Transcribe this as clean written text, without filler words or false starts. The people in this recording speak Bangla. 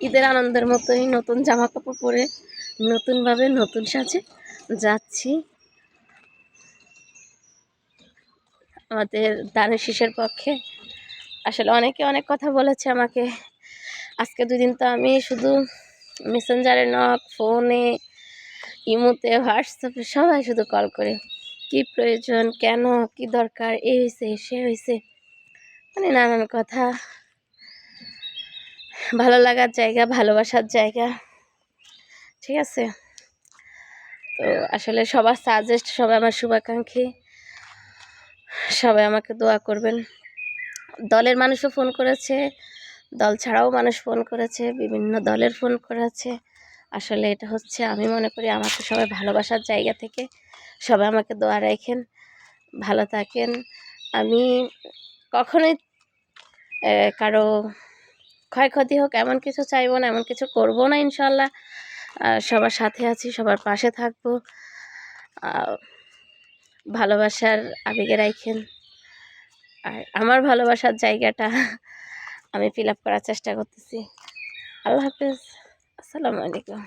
ঈদের আনন্দের মতোই নতুন জামা কাপড় পরে নতুনভাবে নতুন সাজে যাচ্ছি আমাদের দানের শীষের পক্ষে। আসলে অনেকে অনেক কথা বলেছে আমাকে। আজকে 2 দিন তো আমি শুধু মেসেঞ্জারে নক, ফোনে, ইমোতে, হোয়াটসঅ্যাপে সবাই শুধু কল করে কি প্রয়োজন, কেন, কি দরকার, এই হয়েছে সে হয়েছে, মানে নানান কথা। ভালো লাগার জায়গা, ভালোবাসার জায়গা, ঠিক আছে। তো আসলে সবার সাজেস্ট, সবাই আমার শুভাকাঙ্ক্ষী, সবাই আমাকে দোয়া করবেন। দলের মানুষও ফোন করেছে, দল ছাড়াও মানুষ ফোন করেছে, বিভিন্ন দলের ফোন করেছে। আসলে এটা হচ্ছে, আমি মনে করি আমাকে সবাই ভালোবাসার জায়গা থেকে সবাই আমাকে দোয়া রাখেন, ভালো থাকেন। আমি কখনোই কারো ক্ষয়ক্ষতি হোক এমন কিছু চাইবো না, এমন কিছু করবো না ইনশাল্লাহ। সবার সাথে আছি, সবার পাশে থাকবো। ভালোবাসার আবেগে রাখেন, আর আমার ভালোবাসার জায়গাটা আমি ফিল আপ করার চেষ্টা করতেছি। আল্লাহ হাফেজ, আসসালামু আলাইকুম।